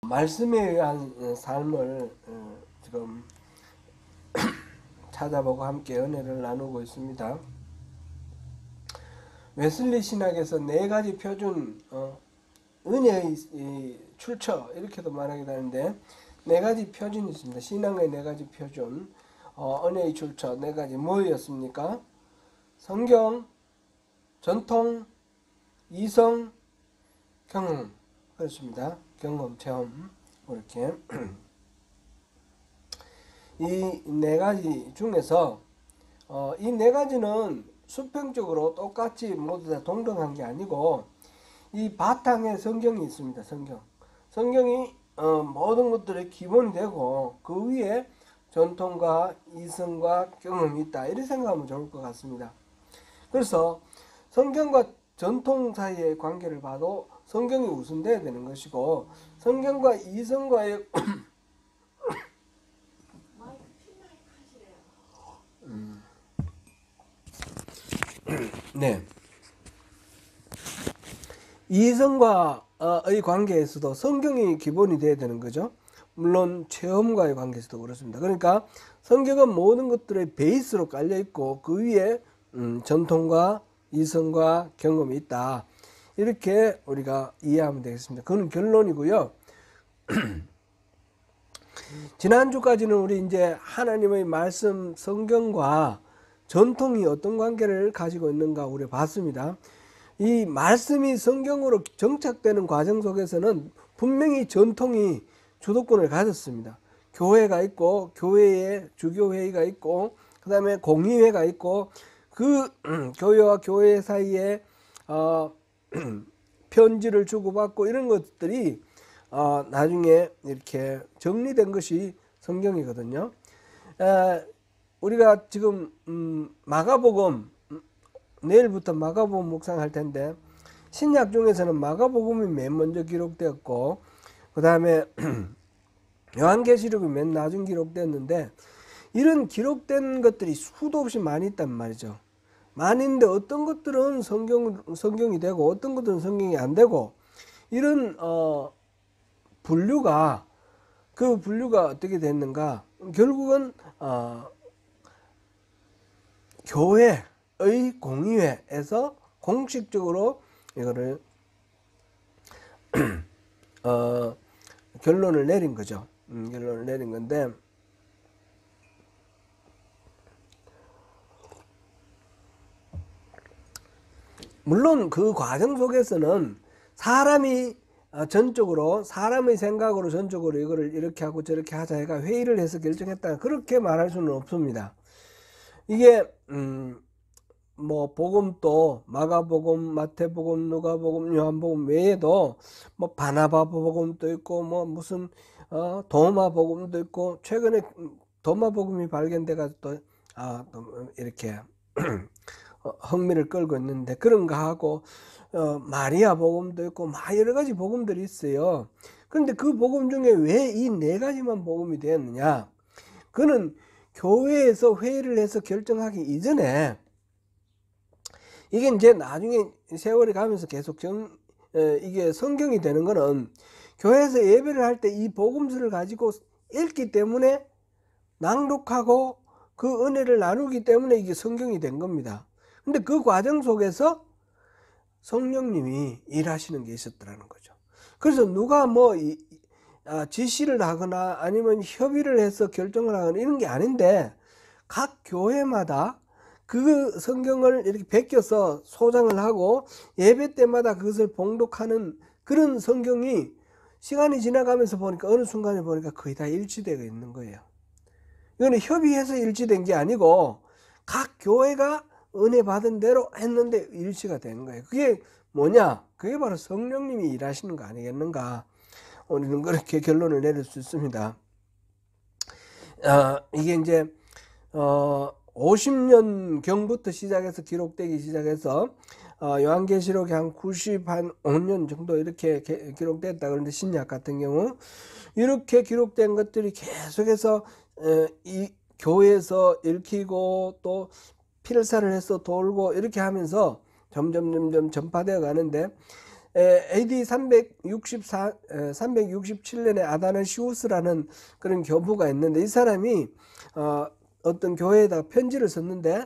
말씀에 의한 삶을 지금 찾아보고 함께 은혜를 나누고 있습니다. 웨슬리 신학에서 네 가지 표준 은혜의 출처 이렇게도 말하기도 하는데 네 가지 표준이 있습니다. 신앙의 네 가지 표준, 은혜의 출처 네 가지 뭐였습니까? 성경, 전통, 이성, 경험. 그렇습니다. 경험, 체험 이렇게 이 네 가지 중에서 이 네 가지는 수평적으로 똑같이 모두 다 동등한 게 아니고 이 바탕에 성경이 있습니다. 성경이 모든 것들의 기본이 되고 그 위에 전통과 이성과 경험이 있다. 이렇게 생각하면 좋을 것 같습니다. 그래서 성경과 전통 사이의 관계를 봐도 성경이 우선돼야 되는 것이고 성경과 이성과의 네. 이성과의 관계에서도 성경이 기본이 돼야 되는 거죠. 물론 체험과의 관계에서도 그렇습니다. 그러니까 성경은 모든 것들의 베이스로 깔려 있고 그 위에 전통과 이성과 경험이 있다. 이렇게 우리가 이해하면 되겠습니다. 그건 결론이고요. 지난주까지는 우리 이제 하나님의 말씀 성경과 전통이 어떤 관계를 가지고 있는가 우리 봤습니다. 이 말씀이 성경으로 정착되는 과정 속에서는 분명히 전통이 주도권을 가졌습니다. 교회가 있고 교회에 주교회의가 있고 그 다음에 공의회가 있고 그 교회와 교회 사이에 편지를 주고받고 이런 것들이 나중에 이렇게 정리된 것이 성경이거든요. 우리가 지금 마가복음 내일부터 마가복음 묵상할 텐데 신약 중에서는 마가복음이 맨 먼저 기록되었고 그 다음에 요한계시록이 맨 나중 기록됐는데 이런 기록된 것들이 수도 없이 많이 있단 말이죠. 많이 있는데 어떤 것들은 성경이 되고 어떤 것들은 성경이 안 되고 이런 분류가 그 분류가 어떻게 됐는가? 결국은 교회의 공의회에서 공식적으로 이거를 결론을 내린 거죠. 결론을 내린 건데 물론 그 과정 속에서는 사람이 전적으로 사람의 생각으로 전적으로 이거를 이렇게 하고 저렇게 하자 해가 회의를 해서 결정했다 그렇게 말할 수는 없습니다. 이게 뭐 복음도 마가복음, 마태복음, 누가복음, 요한복음 외에도 뭐 바나바 복음도 있고 뭐 무슨 도마 복음도 있고 최근에 도마 복음이 발견돼가 또 이렇게 흥미를 끌고 있는데 그런가 하고 마리아 복음도 있고 막 여러 가지 복음들이 있어요. 그런데 그 복음 중에 왜 이 네 가지만 복음이 되었느냐? 그는 교회에서 회의를 해서 결정하기 이전에 이게 이제 나중에 세월이 가면서 계속 이게 성경이 되는 거는 교회에서 예배를 할 때 이 복음서를 가지고 읽기 때문에 낭독하고 그 은혜를 나누기 때문에 이게 성경이 된 겁니다. 근데 그 과정 속에서 성령님이 일하시는 게 있었더라는 거죠. 그래서 누가 뭐 지시를 하거나 아니면 협의를 해서 결정을 하거나 이런 게 아닌데 각 교회마다 그 성경을 이렇게 베껴서 소장을 하고 예배 때마다 그것을 봉독하는 그런 성경이 시간이 지나가면서 보니까 어느 순간에 보니까 거의 다 일치되어 있는 거예요. 이거는 협의해서 일치된 게 아니고 각 교회가 은혜 받은 대로 했는데 일치가 되는 거예요. 그게 뭐냐? 그게 바로 성령님이 일하시는 거 아니겠는가? 우리는 그렇게 결론을 내릴 수 있습니다. 이게 이제 50년경부터 시작해서 기록되기 시작해서 요한계시록이 한 95년 정도 이렇게 기록됐다. 그런데 신약 같은 경우 이렇게 기록된 것들이 계속해서 이 교회에서 읽히고 또 필사를 해서 돌고 이렇게 하면서 점점 전파되어 가는데 AD 367년에 아다나시우스라는 그런 교부가 있는데, 이 사람이 어떤 교회에다 편지를 썼는데,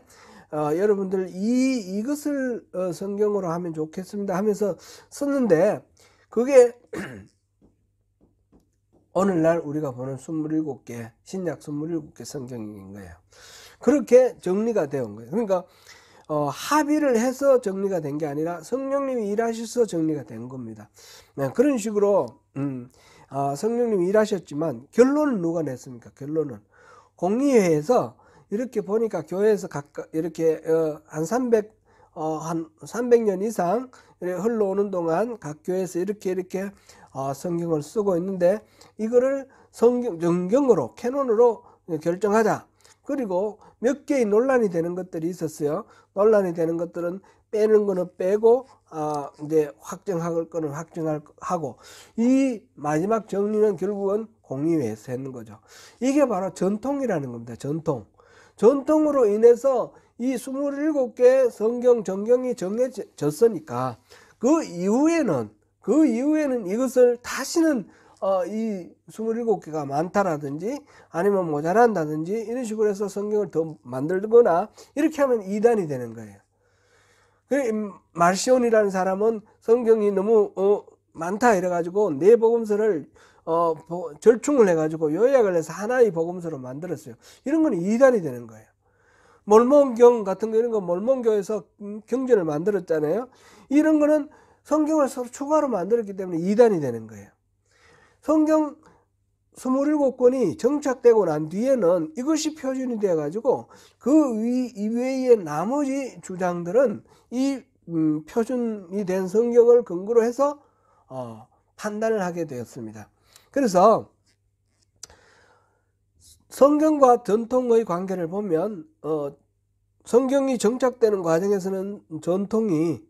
여러분들 이것을 성경으로 하면 좋겠습니다 하면서 썼는데, 그게 오늘날 우리가 보는 27개 신약 27개 성경인 거예요. 그렇게 정리가 되어 거예요. 그러니까 합의를 해서 정리가 된 게 아니라 성령님이 일하셔서 정리가 된 겁니다. 네, 그런 식으로 성령님이 일하셨지만 결론은 누가 냈습니까? 결론은 공의회에서 이렇게 보니까 교회에서 각각 이렇게 한 300년 이상 흘러오는 동안 각 교회에서 이렇게 성경을 쓰고 있는데, 이거를 정경으로 캐논으로 결정하자. 그리고 몇 개의 논란이 되는 것들이 있었어요. 논란이 되는 것들은 빼는 거는 빼고 이제 확정할 거는 확정하고, 이 마지막 정리는 결국은 공의회에서 했는 거죠. 이게 바로 전통이라는 겁니다. 전통으로 인해서 이 27개 성경 정경이 정해졌으니까 그 이후에는 이것을 다시는 이 27개가 많다라든지 아니면 모자란다든지 이런 식으로 해서 성경을 더 만들거나 이렇게 하면 이단이 되는 거예요. 말시온이라는 사람은 성경이 너무 많다 이래가지고 네 복음서를 절충을 해가지고 요약을 해서 하나의 복음서로 만들었어요. 이런 건 이단이 되는 거예요. 몰몬경 같은 거, 이런 거 몰몬교에서 경전을 만들었잖아요. 이런 거는 성경을 서로 추가로 만들었기 때문에 이단이 되는 거예요. 성경 27권이 정착되고 난 뒤에는 이것이 표준이 되어 가지고 그 이외의 나머지 주장들은 이 표준이 된 성경을 근거로 해서 판단을 하게 되었습니다. 그래서 성경과 전통의 관계를 보면 성경이 정착되는 과정에서는 전통이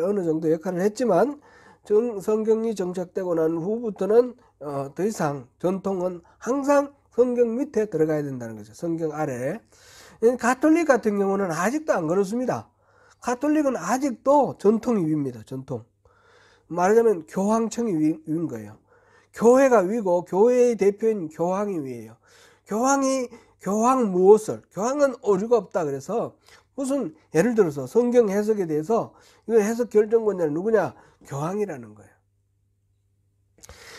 어느 정도 역할을 했지만 성경이 정착되고 난 후부터는 더 이상 전통은 항상 성경 밑에 들어가야 된다는 거죠. 성경 아래에. 가톨릭 같은 경우는 아직도 안 그렇습니다. 가톨릭은 아직도 전통이 위입니다. 전통. 말하자면 교황청이 위인 거예요. 교회가 위고 교회의 대표인 교황이 위예요. 교황은 오류가 없다. 그래서 무슨 예를 들어서 성경 해석에 대해서 이거 해석 결정권자는 누구냐? 교황이라는 거예요.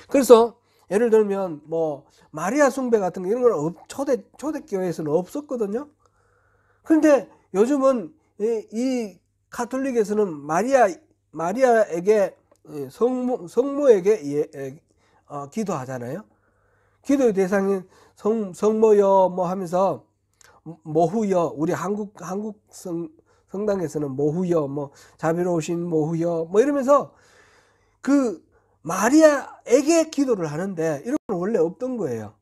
그래서 예를 들면 뭐 마리아 숭배 같은 거 이런 건 초대교회에서는 없었거든요. 그런데 요즘은 이 가톨릭에서는 마리아에게 성모에게 기도하잖아요. 기도의 대상인 성모여 뭐 하면서 모후여, 우리 한국 성당에서는 모후여, 뭐 자비로우신 모후여 뭐 이러면서 그 마리아에게 기도를 하는데, 이런 건 원래 없던 거예요.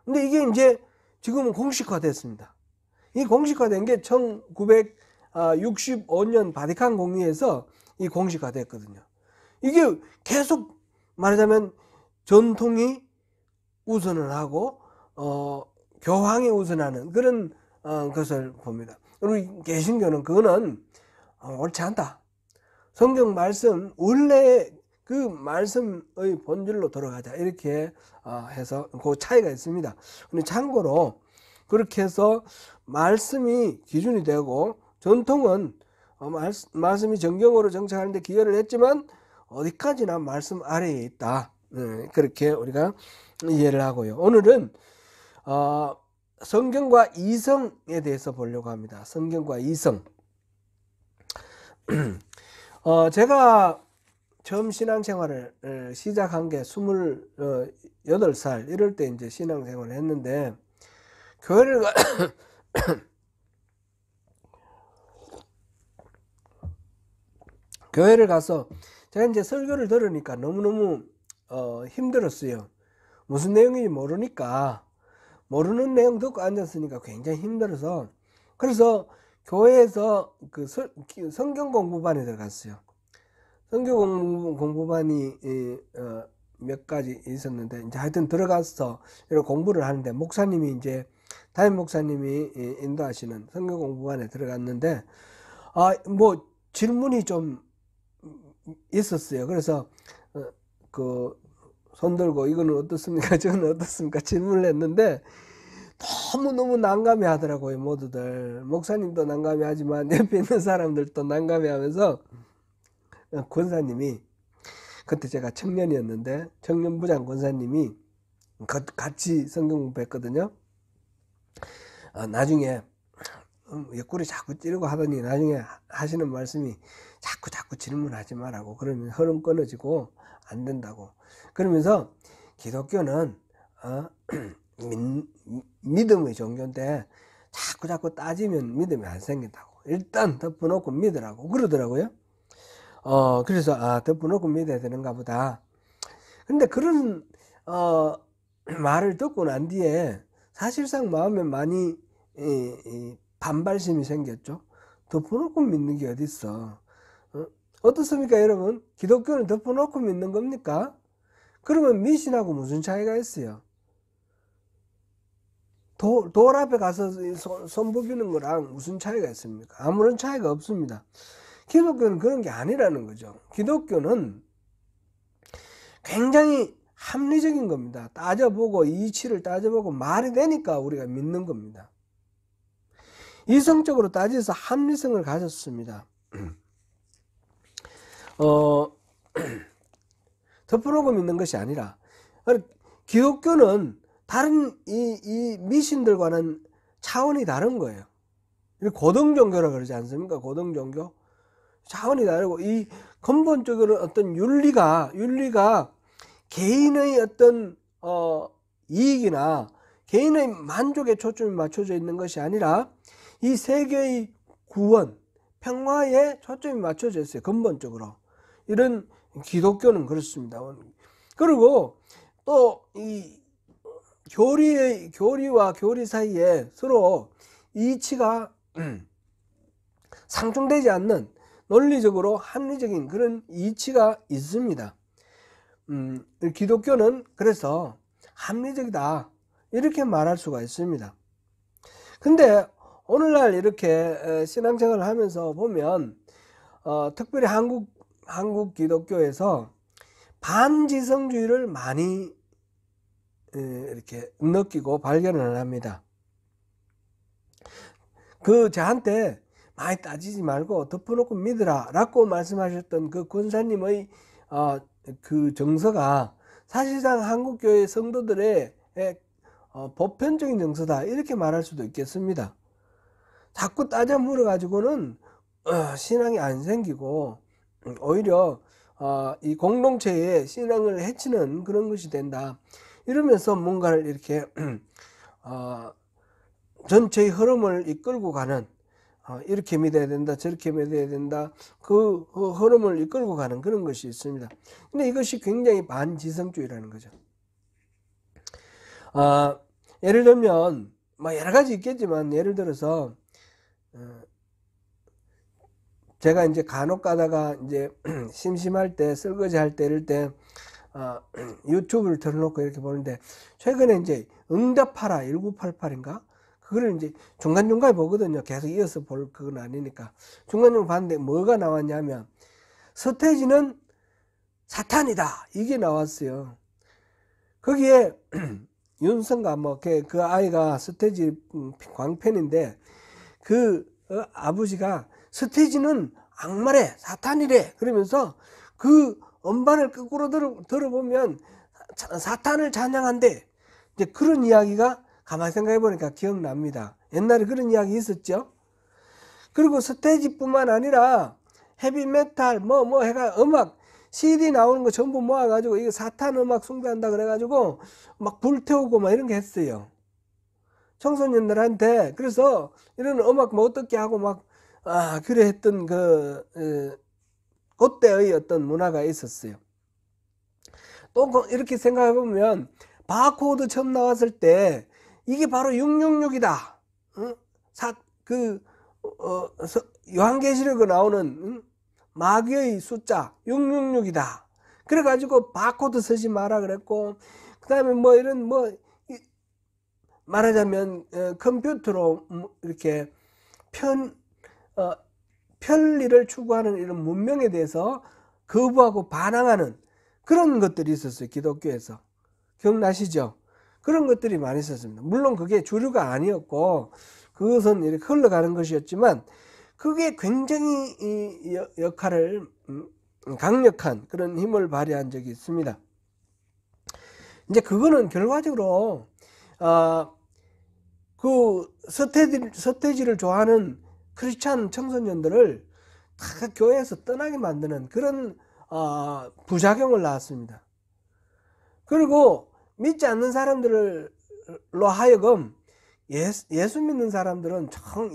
근데 이게 이제 지금은 공식화됐습니다. 이 공식화된 게 1965년 바티칸 공의에서 이 공식화됐거든요. 이게 계속 말하자면 전통이 우선을 하고 교황이 우선하는 그런 것을 봅니다. 우리 개신교는 그거는 옳지 않다. 성경 말씀 원래 그 말씀의 본질로 돌아가자 이렇게 해서 그 차이가 있습니다. 근데 참고로 그렇게 해서 말씀이 기준이 되고 전통은 말씀이 정경으로 정착하는데 기여를 했지만 어디까지나 말씀 아래에 있다. 그렇게 우리가 이해를 하고요. 오늘은 성경과 이성에 대해서 보려고 합니다. 성경과 이성. 제가 처음 신앙생활을 시작한 게 28살 이럴 때 이제 신앙생활을 했는데, 교회를 가서 제가 이제 설교를 들으니까 너무너무 힘들었어요. 무슨 내용인지 모르니까, 모르는 내용 듣고 앉았으니까 굉장히 힘들어서, 그래서 교회에서 그 성경 공부반에 들어갔어요. 성경 공부반이 몇 가지 있었는데, 이제 하여튼 들어가서 이런 공부를 하는데, 담임 목사님이 인도하시는 성경 공부반에 들어갔는데, 뭐 질문이 좀 있었어요. 그래서 그 손들고 이거는 어떻습니까? 저는 어떻습니까? 질문을 했는데 너무너무 난감해 하더라고요. 모두들. 목사님도 난감해 하지만 옆에 있는 사람들도 난감해 하면서 권사님이, 그때 제가 청년이었는데 청년부장 권사님이 같이 성경 공부했거든요. 나중에 옆구리 자꾸 찌르고 하더니 나중에 하시는 말씀이 자꾸 질문하지 말라고, 그러면 흐름 끊어지고 안 된다고. 그러면서 기독교는 믿음의 종교인데 자꾸 따지면 믿음이 안 생긴다고, 일단 덮어놓고 믿으라고 그러더라고요. 그래서 덮어놓고 믿어야 되는가 보다. 근데 그런 말을 듣고 난 뒤에 사실상 마음에 많이 반발심이 생겼죠. 덮어놓고 믿는 게 어딨어. 어떻습니까 여러분? 기독교는 덮어놓고 믿는 겁니까? 그러면 미신하고 무슨 차이가 있어요? 돌 앞에 가서 손 부비는 거랑 무슨 차이가 있습니까? 아무런 차이가 없습니다. 기독교는 그런 게 아니라는 거죠. 기독교는 굉장히 합리적인 겁니다. 따져보고 이치를 따져보고 말이 되니까 우리가 믿는 겁니다. 이성적으로 따져서 합리성을 가졌습니다. 덮어놓고 믿는 것이 아니라, 기독교는 다른 이 미신들과는 차원이 다른 거예요. 고등종교라 그러지 않습니까? 고등종교 차원이 다르고, 이 근본적으로 어떤 윤리가 개인의 어떤 이익이나 개인의 만족에 초점이 맞춰져 있는 것이 아니라 이 세계의 구원, 평화에 초점이 맞춰져 있어요. 근본적으로. 이런 기독교는 그렇습니다. 그리고 또 이 교리와 교리 사이에 서로 이치가 상충되지 않는 논리적으로 합리적인 그런 이치가 있습니다. 기독교는 그래서 합리적이다, 이렇게 말할 수가 있습니다. 근데 오늘날 이렇게 신앙생활을 하면서 보면 특별히 한국 기독교에서 반지성주의를 많이 이렇게 느끼고 발견을 합니다. 저한테 많이 따지지 말고 덮어놓고 믿으라 라고 말씀하셨던 그 권사님의 그 정서가 사실상 한국교회 성도들의 보편적인 정서다, 이렇게 말할 수도 있겠습니다. 자꾸 따져 물어 가지고는 신앙이 안 생기고 오히려 이 공동체의 신앙을 해치는 그런 것이 된다, 이러면서 뭔가를 이렇게 전체의 흐름을 이끌고 가는, 이렇게 믿어야 된다, 저렇게 믿어야 된다, 그 흐름을 이끌고 가는 그런 것이 있습니다. 근데 이것이 굉장히 반지성주의라는 거죠. 예를 들면 여러 가지 있겠지만, 예를 들어서 제가 이제 간혹 가다가 이제 심심할 때, 설거지 할 때, 이럴 때 유튜브를 틀어놓고 이렇게 보는데, 최근에 이제 응답하라 1988인가? 그거를 이제 중간중간에 보거든요. 계속 이어서 볼 그건 아니니까. 중간중간 봤는데 뭐가 나왔냐면, 서태지는 사탄이다, 이게 나왔어요. 거기에 윤성가 그 아이가 서태지 광팬인데, 그 아버지가 서태지는 악마래, 사탄이래 그러면서 그 음반을 거꾸로 들어보면 사탄을 찬양한대. 이제 그런 이야기가 가만히 생각해 보니까 기억납니다. 옛날에 그런 이야기 있었죠. 그리고 서태지뿐만 아니라 헤비메탈 해가 음악 CD 나오는 거 전부 모아가지고 이거 사탄 음악 숭배한다 그래가지고 막 불태우고 막 이런 게 했어요. 청소년들한테. 그래서 이런 음악 어떻게 하고 막 그래 했던 그때의 어떤 문화가 있었어요. 또 이렇게 생각해 보면 바코드 처음 나왔을 때 이게 바로 666이다. 요한계시록에 나오는 마귀의 숫자 666이다. 그래가지고 바코드 쓰지 마라 그랬고, 그 다음에 말하자면 컴퓨터로 이렇게 편리를 추구하는 이런 문명에 대해서 거부하고 반항하는 그런 것들이 있었어요. 기독교에서. 기억나시죠? 그런 것들이 많이 있었습니다. 물론 그게 주류가 아니었고 그것은 이렇게 흘러가는 것이었지만 그게 굉장히 이 역할을 강력한 그런 힘을 발휘한 적이 있습니다. 이제 그거는 결과적으로 그 서태지를 좋아하는 크리스찬 청소년들을 다 교회에서 떠나게 만드는 그런 부작용을 낳았습니다. 그리고 믿지 않는 사람들로 하여금 예수 믿는 사람들은 참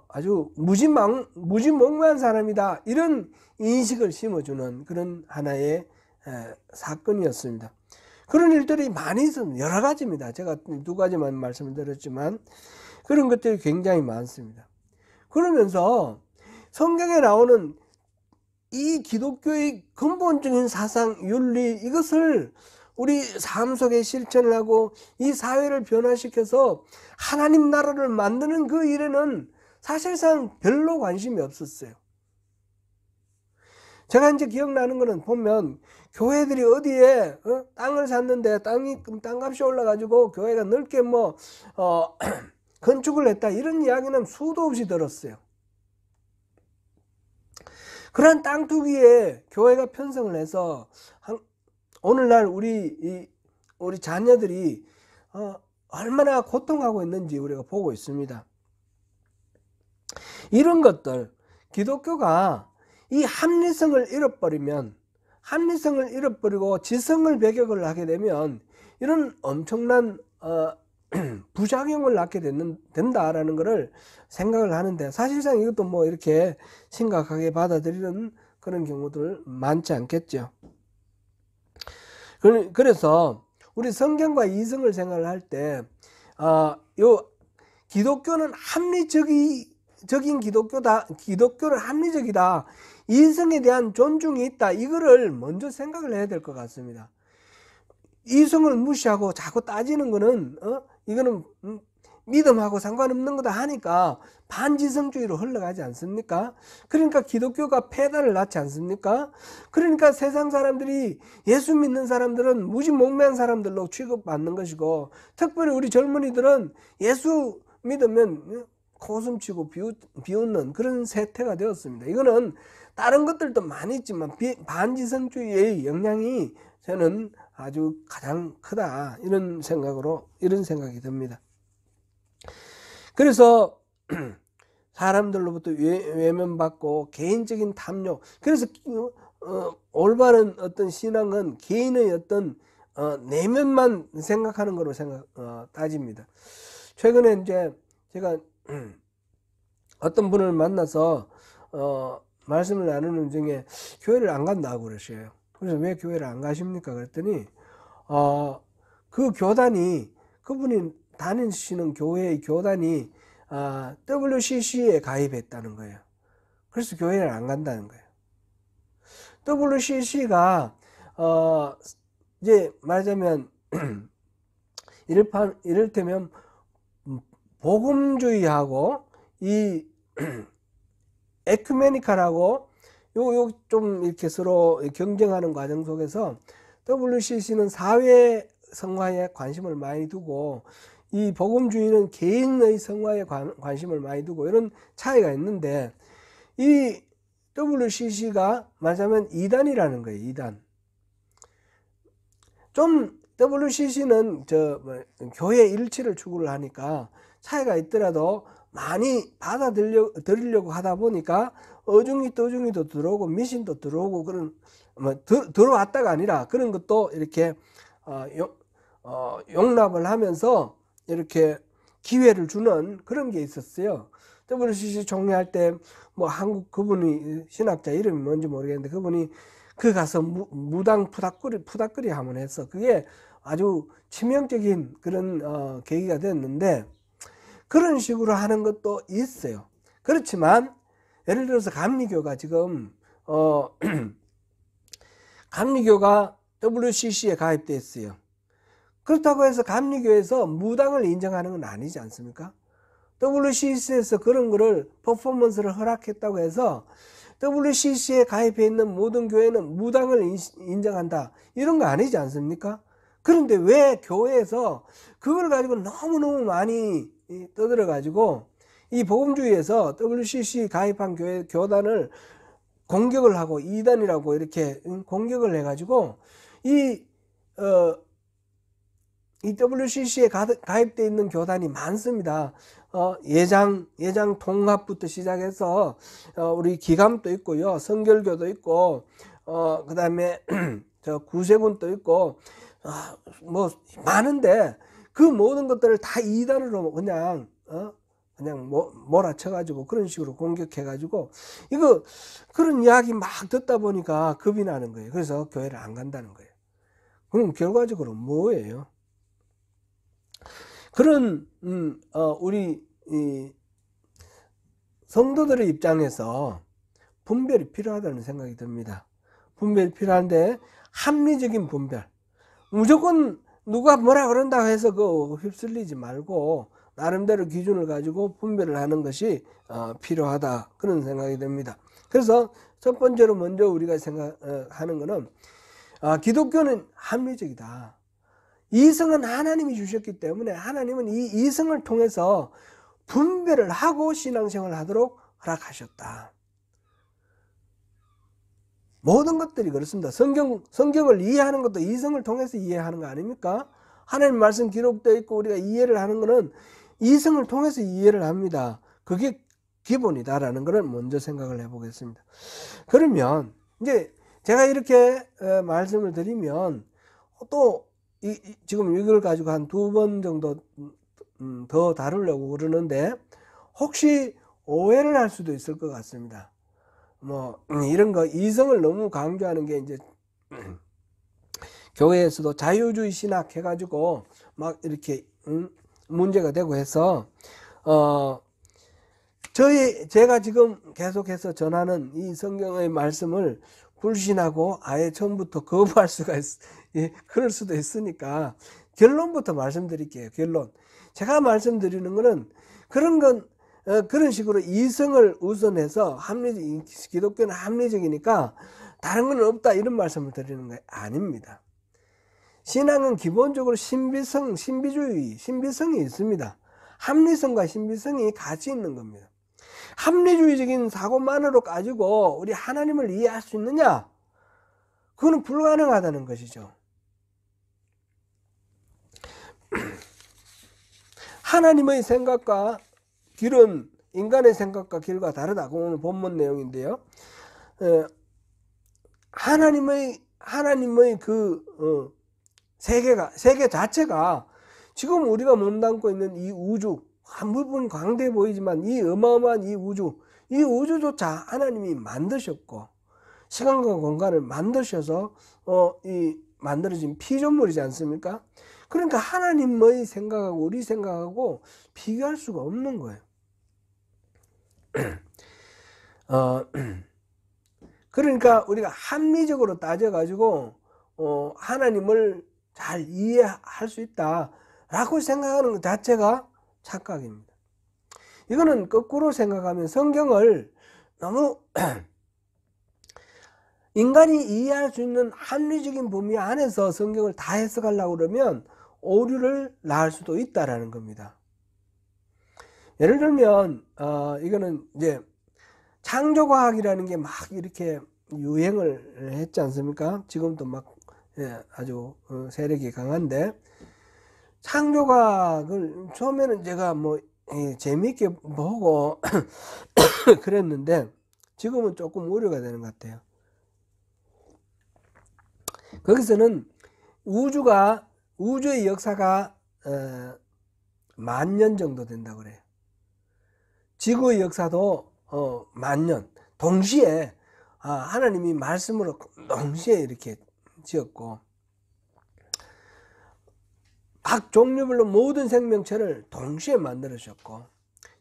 아주 무지몽매한 사람이다, 이런 인식을 심어주는 그런 하나의 사건이었습니다. 그런 일들이 많이 있습니다. 여러 가지입니다. 제가 두 가지만 말씀을 드렸지만 그런 것들이 굉장히 많습니다. 그러면서 성경에 나오는 이 기독교의 근본적인 사상, 윤리, 이것을 우리 삶 속에 실천을 하고 이 사회를 변화시켜서 하나님 나라를 만드는 그 일에는 사실상 별로 관심이 없었어요. 제가 이제 기억나는 거는 보면 교회들이 어디에 땅을 샀는데 땅값이 올라가지고 교회가 넓게 건축을 했다, 이런 이야기는 수도 없이 들었어요. 그런 땅 투기에 교회가 편성을 해서 오늘날 우리 자녀들이 얼마나 고통하고 있는지 우리가 보고 있습니다. 이런 것들, 기독교가 이 합리성을 잃어버리고 지성을 배격을 하게 되면 이런 엄청난 부작용을 낳게 된다라는 것을 생각을 하는데, 사실상 이것도 이렇게 심각하게 받아들이는 그런 경우들 많지 않겠죠. 그래서 우리 성경과 이성을 생각을 할 때 요 기독교는 합리적인 기독교다, 기독교는 합리적이다, 이성에 대한 존중이 있다, 이거를 먼저 생각을 해야 될 것 같습니다. 이성을 무시하고 자꾸 따지는 거는 이거는 믿음하고 상관없는 거다 하니까 반지성주의로 흘러가지 않습니까? 그러니까 기독교가 폐단을 낳지 않습니까? 그러니까 세상 사람들이 예수 믿는 사람들은 무지몽매한 사람들로 취급받는 것이고, 특별히 우리 젊은이들은 예수 믿으면 코숨치고 비웃는 그런 세태가 되었습니다. 이거는 다른 것들도 많이 있지만 반지성주의의 영향이 저는 아주 가장 크다, 이런 생각이 듭니다. 그래서 사람들로부터 외면받고 개인적인 탐욕, 그래서 올바른 어떤 신앙은 개인의 어떤 내면만 생각하는 거로 따집니다. 최근에 이제 제가 어떤 분을 만나서 말씀을 나누는 중에 교회를 안 간다고 그러셔요. 그래서 왜 교회를 안 가십니까? 그랬더니 그 교단이, 그분이 다니시는 교회의 교단이 WCC에 가입했다는 거예요. 그래서 교회를 안 간다는 거예요. WCC가 이제 말하자면 이를테면 복음주의하고 이 에큐메니칼하고 요 좀 이렇게 서로 경쟁하는 과정 속에서 WCC는 사회 성화에 관심을 많이 두고 이 복음주의는 개인의 성화에 관심을 많이 두고, 이런 차이가 있는데, 이 WCC가 말하자면 이단이라는 거예요. 이단. 좀 WCC는 교회 일치를 추구를 하니까 차이가 있더라도 많이 받아들이려고 하다 보니까 어중이도 들어오고 미신도 들어오고, 그런 들어왔다가 아니라 그런 것도 이렇게 용납을 하면서 이렇게 기회를 주는 그런 게 있었어요. WCC 총회할 때 한국 그분이 신학자 이름이 뭔지 모르겠는데, 그분이 가서 무당 푸닥거리 하면 했어. 그게 아주 치명적인 그런 계기가 됐는데, 그런 식으로 하는 것도 있어요. 그렇지만 예를 들어서 감리교가 지금 감리교가 WCC에 가입돼 있어요. 그렇다고 해서 감리교에서 무당을 인정하는 건 아니지 않습니까? WCC에서 그런 거를 퍼포먼스를 허락했다고 해서 WCC에 가입해 있는 모든 교회는 무당을 인정한다, 이런 거 아니지 않습니까? 그런데 왜 교회에서 그걸 가지고 너무너무 많이 떠들어 가지고 이 복음주의에서 WCC 가입한 교단을 공격을 하고 이단이라고 이렇게 공격을 해 가지고 이 WCC에 가입되어 있는 교단이 많습니다. 예장 통합부터 시작해서 우리 기감도 있고요, 성결교도 있고, 그 다음에 저 구세군도 있고, 뭐 많은데 그 모든 것들을 다 이단으로 그냥 몰아쳐가지고 그런 식으로 공격해가지고 이거 그런 이야기 막 듣다 보니까 겁이 나는 거예요. 그래서 교회를 안 간다는 거예요. 그럼 결과적으로 뭐예요? 그런 우리 성도들의 입장에서 분별이 필요하다는 생각이 듭니다. 분별이 필요한데 합리적인 분별, 무조건 누가 뭐라 그런다고 해서 그 휩쓸리지 말고 나름대로 기준을 가지고 분별을 하는 것이 필요하다, 그런 생각이 듭니다. 그래서 첫 번째로 먼저 우리가 생각하는 것은 기독교는 합리적이다. 이성은 하나님이 주셨기 때문에 하나님은 이 이성을 통해서 분별을 하고 신앙생활을 하도록 허락하셨다. 모든 것들이 그렇습니다. 성경을 이해하는 것도 이성을 통해서 이해하는 거 아닙니까? 하나님 말씀 기록되어 있고 우리가 이해를 하는 것은 이성을 통해서 이해를 합니다. 그게 기본이다라는 것을 먼저 생각을 해보겠습니다. 그러면 이제 제가 이렇게 말씀을 드리면 또 지금 이걸 가지고 한 2번 정도 더 다루려고 그러는데 혹시 오해를 할 수도 있을 것 같습니다. 뭐 이런 거 이성을 너무 강조하는 게 이제 교회에서도 자유주의 신학 해가지고 막 이렇게 문제가 되고 해서 제가 지금 계속해서 전하는 이 성경의 말씀을 불신하고 아예 처음부터 거부할 수가 그럴 수도 있으니까 결론부터 말씀드릴게요. 결론. 제가 말씀드리는 거는 그런 식으로 이성을 우선해서 기독교는 합리적이니까 다른 건 없다, 이런 말씀을 드리는 게 아닙니다. 신앙은 기본적으로 신비성이 있습니다. 합리성과 신비성이 같이 있는 겁니다. 합리주의적인 사고만으로 가지고 우리 하나님을 이해할 수 있느냐? 그거는 불가능하다는 것이죠. 하나님의 생각과 길은 인간의 생각과 길과 다르다. 오늘 본문 내용인데요. 하나님의 그 세계 자체가 지금 우리가 몸담고 있는 이 우주, 한부분 광대해 보이지만 이 어마어마한 이 우주조차 하나님이 만드셨고 시간과 공간을 만드셔서 이 만들어진 피조물이지 않습니까? 그러니까 하나님의 생각하고 우리 생각하고 비교할 수가 없는 거예요. 그러니까 우리가 합리적으로 따져가지고 하나님을 잘 이해할 수 있다라고 생각하는 것 자체가 착각입니다. 이거는 거꾸로 생각하면 성경을 너무 인간이 이해할 수 있는 합리적인 범위 안에서 성경을 다 해석하려고 그러면 오류를 낳을 수도 있다라는 겁니다. 예를 들면 이거는 이제 창조과학이라는 게 막 이렇게 유행을 했지 않습니까? 지금도 막 아주 세력이 강한데, 창조과학을 처음에는 제가 뭐 재미있게 보고 그랬는데 지금은 조금 우려가 되는 것 같아요. 거기서는 우주의 역사가 10,000년 정도 된다고 그래요. 지구의 역사도 10,000년 동시에 하나님이 말씀으로 동시에 이렇게 지었고, 각 종류별로 모든 생명체를 동시에 만들으셨고,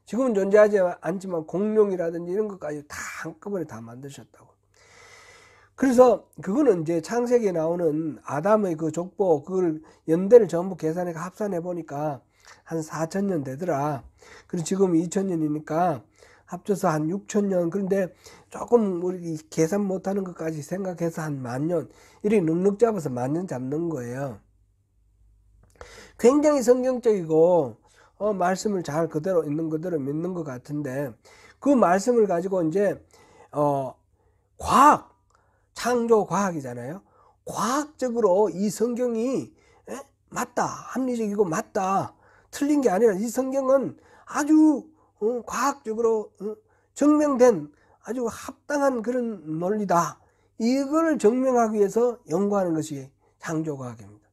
지금은 존재하지 않지만 공룡이라든지 이런 것까지 다 한꺼번에 다 만드셨다고. 그래서 그거는 이제 창세기에 나오는 아담의 그 족보, 그걸 연대를 전부 계산해 합산해 보니까 한 4,000년 되더라. 그리고 지금 2,000년이니까 합쳐서 한 6,000년. 그런데 조금 우리 계산 못하는 것까지 생각해서 한 10,000년. 이렇게 넉넉 잡아서 10,000년 잡는 거예요. 굉장히 성경적이고 말씀을 잘 그대로 있는 그대로 믿는 것 같은데, 그 말씀을 가지고 이제 과학, 창조 과학이잖아요. 과학적으로 이 성경이 맞다, 합리적이고 맞다, 틀린 게 아니라 이 성경은 아주 과학적으로 증명된 아주 합당한 그런 논리다, 이걸 증명하기 위해서 연구하는 것이 창조 과학입니다.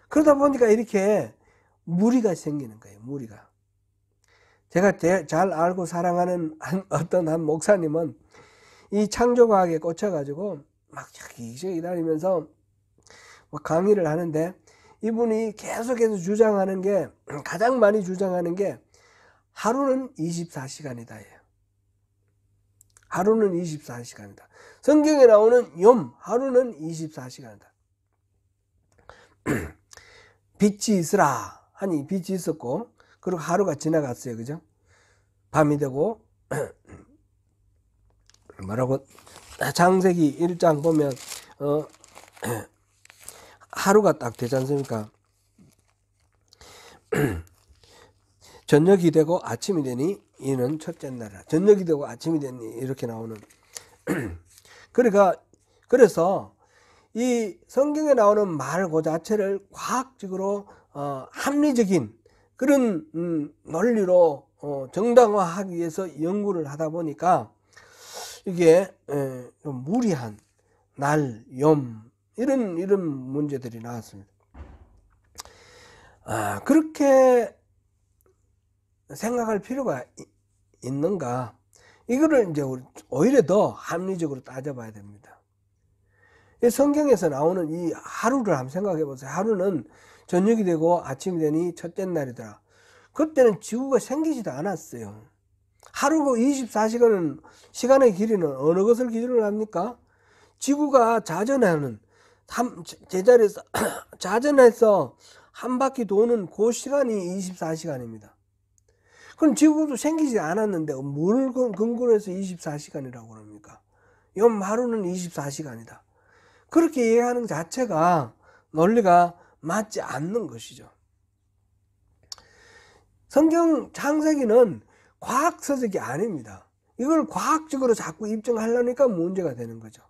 그러다 보니까 이렇게 무리가 생기는 거예요. 무리가. 제가 잘 알고 사랑하는 어떤 한 목사님은 이 창조과학에 꽂혀가지고 막 여기저기 다니면서 강의를 하는데, 이분이 계속해서 주장하는 게, 가장 많이 주장하는 게 하루는 24시간이다 예요. 하루는 24시간이다. 성경에 나오는 염, 하루는 24시간이다. 빛이 있으라 하니 빛이 있었고, 그리고 하루가 지나갔어요. 그죠? 밤이 되고, 뭐라고, 창세기 1장 보면 하루가 딱 되지 않습니까? 저녁이 되고 아침이 되니 이는 첫째 날이라. 저녁이 되고 아침이 되니 이렇게 나오는. 그래서 이 성경에 나오는 말 그 자체를 과학적으로 합리적인 그런 논리로 정당화하기 위해서 연구를 하다 보니까 이게 좀 무리한 날, 염, 이런 문제들이 나왔습니다. 그렇게 생각할 필요가 있는가? 이거를 이제 오히려 더 합리적으로 따져봐야 됩니다. 성경에서 나오는 이 하루를 한번 생각해 보세요. 하루는 저녁이 되고 아침이 되니 첫째 날이더라. 그때는 지구가 생기지도 않았어요. 하루고 24시간은 시간의 길이는 어느 것을 기준으로 합니까? 지구가 자전하는 제자리에서 자전해서 한 바퀴 도는 그 시간이 24시간입니다. 그럼 지구도 생기지 않았는데 뭘 근거로 해서 24시간이라고 그럽니까? 염 하루는 24시간이다. 그렇게 이해하는 자체가 논리가 맞지 않는 것이죠. 성경 창세기는 과학 서적이 아닙니다. 이걸 과학적으로 자꾸 입증하려니까 문제가 되는 거죠.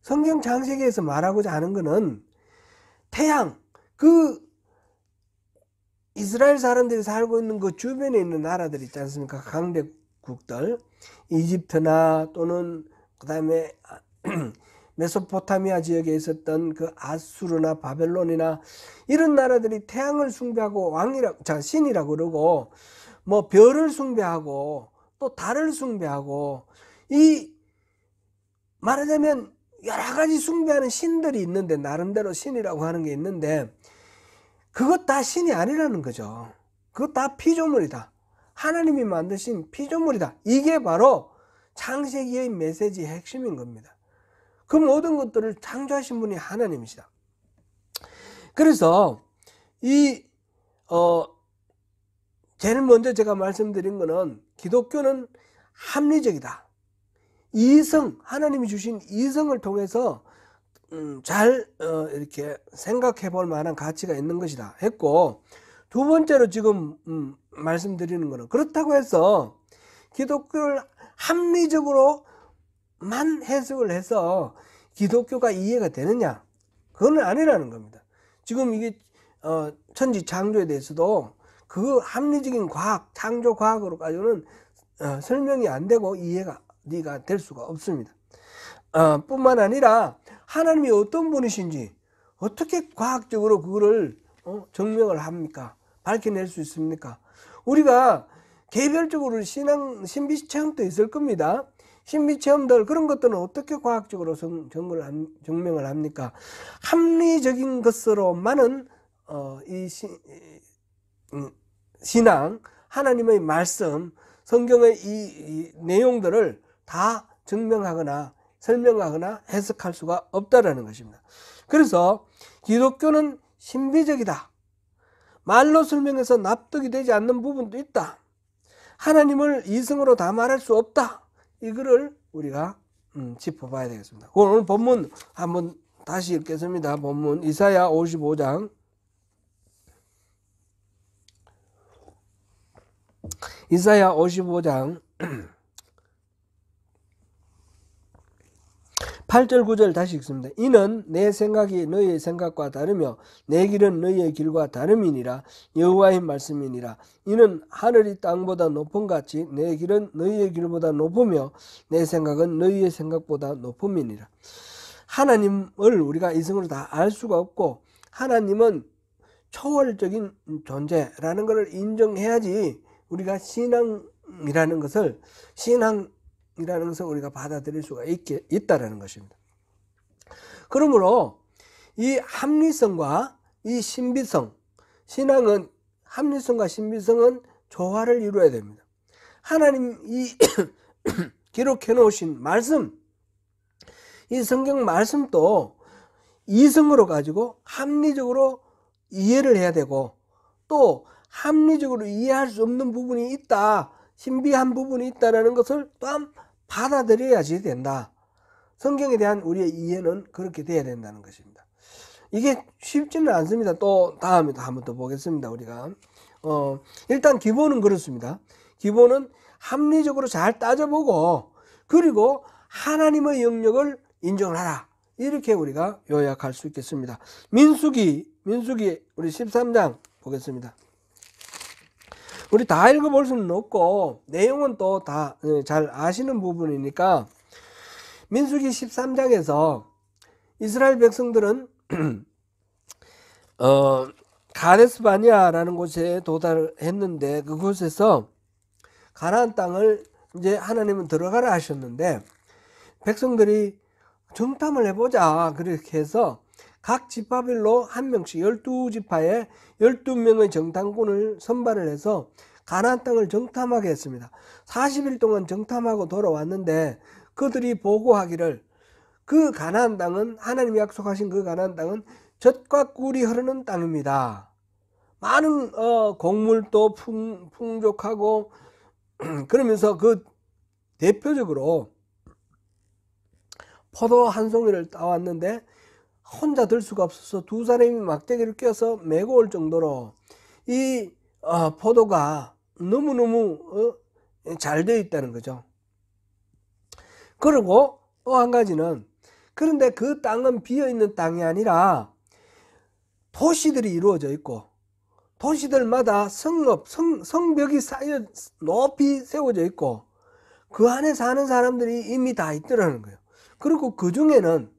성경 창세기에서 말하고자 하는 것은 태양, 그 이스라엘 사람들이 살고 있는 그 주변에 있는 나라들 있지 않습니까? 강대국들, 이집트나 또는 그 다음에 메소포타미아 지역에 있었던 그 아수르나 바벨론이나 이런 나라들이 태양을 숭배하고 신이라고 그러고, 뭐 별을 숭배하고 또 달을 숭배하고, 이 말하자면 여러 가지 숭배하는 신들이 있는데, 나름대로 신이라고 하는 게 있는데, 그것 다 신이 아니라는 거죠. 그것 다 피조물이다. 하나님이 만드신 피조물이다. 이게 바로 창세기의 메시지의 핵심인 겁니다. 그 모든 것들을 창조하신 분이 하나님이시다. 그래서 제일 먼저 제가 말씀드린 거는 기독교는 합리적이다. 이성, 하나님이 주신 이성을 통해서 잘 이렇게 생각해 볼 만한 가치가 있는 것이다 했고, 두 번째로 지금 말씀드리는 거는, 그렇다고 해서 기독교를 합리적으로만 해석을 해서 기독교가 이해가 되느냐? 그건 아니라는 겁니다. 지금 이게 천지 창조에 대해서도 그 합리적인 과학, 창조 과학으로까지는 설명이 안 되고 이해가 될 수가 없습니다. 뿐만 아니라 하나님이 어떤 분이신지 어떻게 과학적으로 그거를 증명을 합니까? 밝혀낼 수 있습니까? 우리가 개별적으로 신비 체험도 있을 겁니다. 신비 체험들, 그런 것들은 어떻게 과학적으로 증명을 합니까? 합리적인 것으로만은 이 신앙, 하나님의 말씀, 성경의 이 내용들을 다 증명하거나 설명하거나 해석할 수가 없다라는 것입니다. 그래서 기독교는 신비적이다. 말로 설명해서 납득이 되지 않는 부분도 있다. 하나님을 이성으로 다 말할 수 없다. 이거를 우리가 짚어봐야 되겠습니다. 오늘 본문 한번 다시 읽겠습니다. 본문 이사야 55장. 이사야 55장 8절 9절 다시 읽습니다. 이는 내 생각이 너희의 생각과 다르며 내 길은 너희의 길과 다름이니라. 여호와의 말씀이니라. 이는 하늘이 땅보다 높음 같이 내 길은 너희의 길보다 높으며 내 생각은 너희의 생각보다 높음이니라. 하나님을 우리가 이성으로 다 알 수가 없고 하나님은 초월적인 존재라는 것을 인정해야지 우리가 신앙이라는 것을 우리가 받아들일 수가 있다라는 것입니다. 그러므로 이 합리성과 이 신비성, 신앙은 합리성과 신비성은 조화를 이루어야 됩니다. 하나님이 기록해 놓으신 말씀, 이 성경 말씀도 이성으로 가지고 합리적으로 이해를 해야 되고 또 합리적으로 이해할 수 없는 부분이 있다, 신비한 부분이 있다는 것을 또한 받아들여야지 된다. 성경에 대한 우리의 이해는 그렇게 돼야 된다는 것입니다. 이게 쉽지는 않습니다. 또 다음에 한번 더 보겠습니다. 우리가 일단 기본은 그렇습니다. 기본은 합리적으로 잘 따져보고 그리고 하나님의 영역을 인정을 하라. 이렇게 우리가 요약할 수 있겠습니다. 민수기 우리 13장 보겠습니다. 우리 다 읽어볼 수는 없고 내용은 또 다 잘 아시는 부분이니까 민수기 13장에서 이스라엘 백성들은 가데스 바니아라는 곳에 도달했는데 그곳에서 가나안 땅을 이제 하나님은 들어가라 하셨는데 백성들이 정탐을 해보자 그렇게 해서 각 지파별로 한 명씩 12지파에 12명의 정탐꾼을 선발을 해서 가나안 땅을 정탐하게 했습니다. 40일 동안 정탐하고 돌아왔는데 그들이 보고하기를 그 가나안 땅은 하나님이 약속하신 그 가나안 땅은 젖과 꿀이 흐르는 땅입니다. 많은 곡물도 풍족하고 그러면서 그 대표적으로 포도 한 송이를 따왔는데 혼자 들 수가 없어서 두 사람이 막대기를 껴서 메고 올 정도로 이 포도가 너무너무 잘 되어 있다는 거죠. 그리고 또 한 가지는 그런데 그 땅은 비어있는 땅이 아니라 도시들이 이루어져 있고 도시들마다 성벽이 쌓여 높이 세워져 있고 그 안에 사는 사람들이 이미 다 있더라는 거예요. 그리고 그 중에는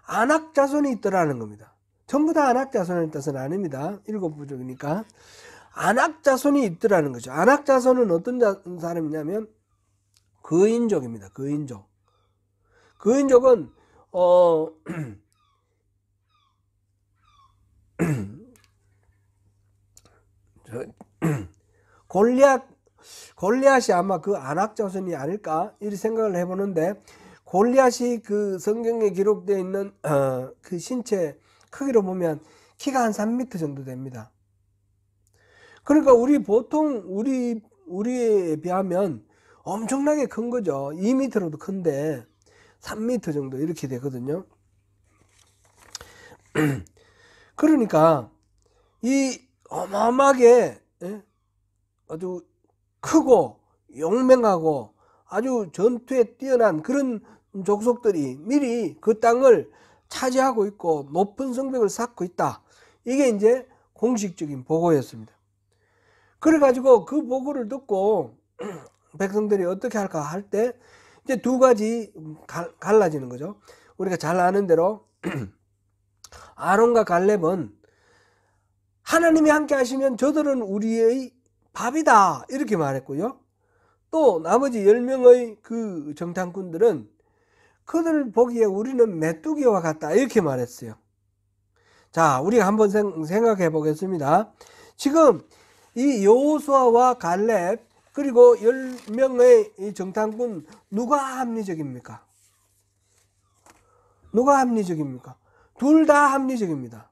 안악 자손이 있더라는 겁니다. 전부 다 안악 자손의 뜻은 아닙니다. 7부족이니까 안악 자손이 있더라는 거죠. 안악 자손은 어떤 사람이냐면 거인족입니다. 거인족. 거인족은 골리앗이 아마 그 안악 자손이 아닐까 이렇게 생각을 해보는데 골리앗이 그 성경에 기록되어 있는 그 신체 크기로 보면 키가 한 3m 정도 됩니다. 그러니까 우리에 비하면 엄청나게 큰 거죠. 2m로도 큰데 3m 정도 이렇게 되거든요. 그러니까 이 어마어마하게 아주 크고 용맹하고 아주 전투에 뛰어난 그런 족속들이 미리 그 땅을 차지하고 있고 높은 성벽을 쌓고 있다. 이게 이제 공식적인 보고였습니다. 그래가지고 그 보고를 듣고 백성들이 어떻게 할까 할 때 이제 두 가지 갈라지는 거죠. 우리가 잘 아는 대로 아론과 갈렙은 하나님이 함께 하시면 저들은 우리의 밥이다 이렇게 말했고요. 또 나머지 10명의 그 정탐꾼들은 그들을 보기에 우리는 메뚜기와 같다 이렇게 말했어요. 자, 우리가 한번 생각해 보겠습니다. 지금 이 여호수아와 갈렙 그리고 10명의 이 정탐꾼 누가 합리적입니까? 누가 합리적입니까? 둘 다 합리적입니다.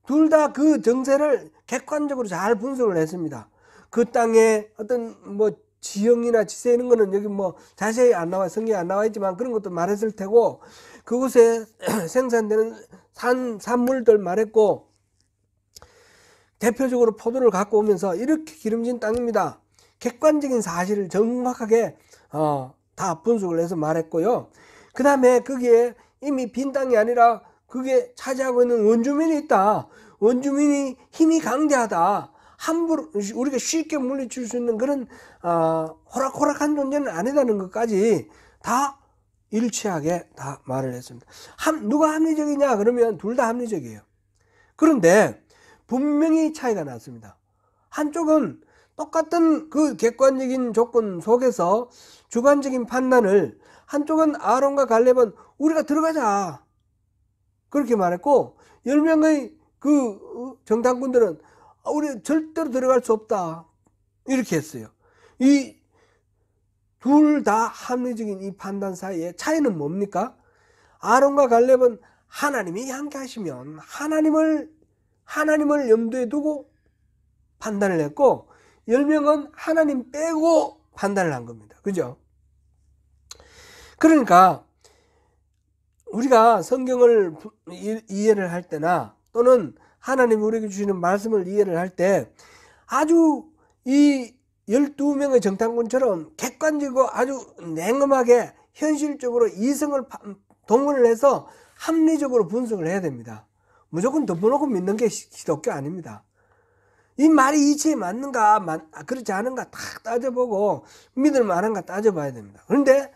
둘 다 그 정세를 객관적으로 잘 분석을 했습니다. 그 땅에 어떤 뭐 지형이나 지세 이런 거는 여기 뭐 자세히 안 나와, 성경에 안 나와 있지만 그런 것도 말했을 테고, 그곳에 생산되는 산물들 말했고, 대표적으로 포도를 갖고 오면서 이렇게 기름진 땅입니다. 객관적인 사실을 정확하게 다 분석을 해서 말했고요. 그 다음에 거기에 이미 빈 땅이 아니라 그게 차지하고 있는 원주민이 있다. 원주민이 힘이 강대하다. 함부로 우리가 쉽게 물리칠 수 있는 그런 호락호락한 존재는 아니다는 것까지 다 일치하게 다 말을 했습니다. 누가 합리적이냐 그러면 둘 다 합리적이에요. 그런데 분명히 차이가 났습니다. 한쪽은 똑같은 그 객관적인 조건 속에서 주관적인 판단을, 한쪽은 아론과 갈렙은 우리가 들어가자 그렇게 말했고, 10명의 그 정탐꾼들은 우리 절대로 들어갈 수 없다 이렇게 했어요. 이 둘 다 합리적인 이 판단 사이에 차이는 뭡니까? 아론과 갈렙은 하나님이 함께 하시면 하나님을 염두에 두고 판단을 했고, 10명은 하나님 빼고 판단을 한 겁니다. 그죠? 그러니까 우리가 성경을 이해를 할 때나 또는 하나님이 우리에게 주시는 말씀을 이해를 할 때 아주 이 12명의 정탐꾼처럼 객관적이고 아주 냉엄하게 현실적으로 이성을 동원을 해서 합리적으로 분석을 해야 됩니다. 무조건 덮어놓고 믿는 게 기독교 아닙니다. 이 말이 이치에 맞는가 그렇지 않은가 딱 따져보고 믿을 만한가 따져봐야 됩니다. 그런데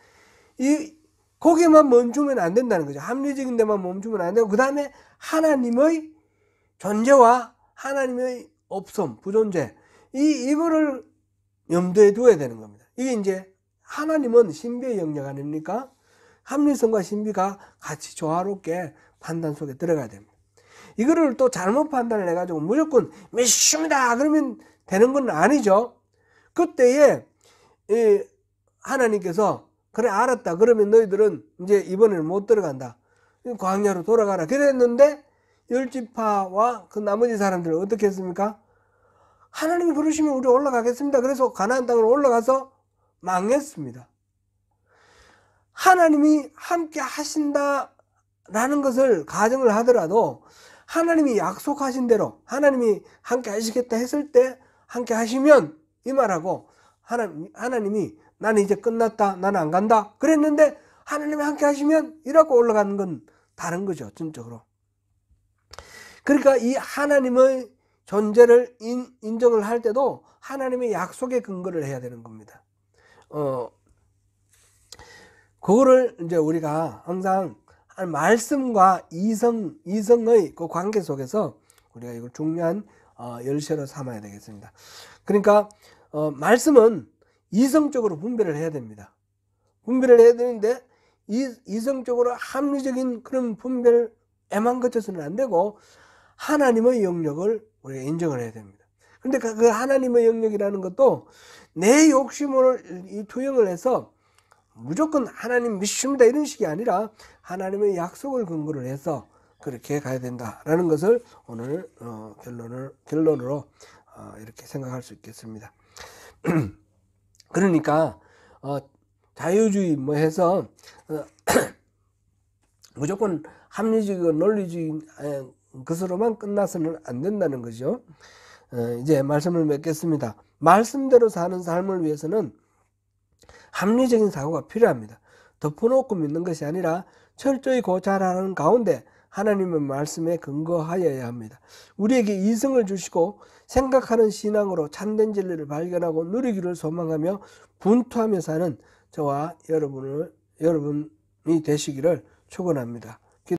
거기에만 멈추면 안 된다는 거죠. 합리적인 데만 멈추면 안 되고, 그 다음에 하나님의 존재와 하나님의 없음, 부존재, 이거를 염두에 두어야 되는 겁니다. 이게 이제 하나님은 신비의 영역 아닙니까? 합리성과 신비가 같이 조화롭게 판단 속에 들어가야 됩니다. 이거를 또 잘못 판단을 해가지고 무조건 믿습니다 그러면 되는 건 아니죠. 그때에 하나님께서 그래 알았다 그러면 너희들은 이제 이번에는 못 들어간다, 광야로 돌아가라 그랬는데, 10지파와 그 나머지 사람들은 어떻게 했습니까? 하나님이 부르시면 우리 올라가겠습니다. 그래서 가나안 땅으로 올라가서 망했습니다. 하나님이 함께 하신다라는 것을 가정을 하더라도 하나님이 약속하신 대로 하나님이 함께 하시겠다 했을 때 함께 하시면 이 말하고, 하나님이 나는 이제 끝났다, 나는 안 간다 그랬는데 하나님이 함께 하시면 이라고 올라가는 건 다른 거죠. 전적으로. 그러니까 이 하나님의 존재를 인정을 할 때도 하나님의 약속에 근거를 해야 되는 겁니다. 그거를 이제 우리가 항상 말씀과 이성의 그 관계 속에서 우리가 이걸 중요한 열쇠로 삼아야 되겠습니다. 그러니까 말씀은 이성적으로 분별을 해야 됩니다. 분별을 해야 되는데 이성적으로 합리적인 그런 분별에만 거쳐서는 안 되고 하나님의 영역을 우리가 인정을 해야 됩니다. 그런데 그 하나님의 영역이라는 것도 내 욕심을 투영을 해서 무조건 하나님 믿습니다 이런 식이 아니라 하나님의 약속을 근거로 해서 그렇게 가야 된다라는 것을 오늘 결론으로 이렇게 생각할 수 있겠습니다. 그러니까 자유주의 뭐 해서 무조건 합리적이고 논리적인 것으로만 끝나서는 안 된다는 거죠. 이제 말씀을 맺겠습니다. 말씀대로 사는 삶을 위해서는 합리적인 사고가 필요합니다. 덮어놓고 믿는 것이 아니라 철저히 고찰하는 가운데 하나님의 말씀에 근거하여야 합니다. 우리에게 이성을 주시고 생각하는 신앙으로 참된 진리를 발견하고 누리기를 소망하며 분투하며 사는 저와 여러분이 되시기를 축원합니다.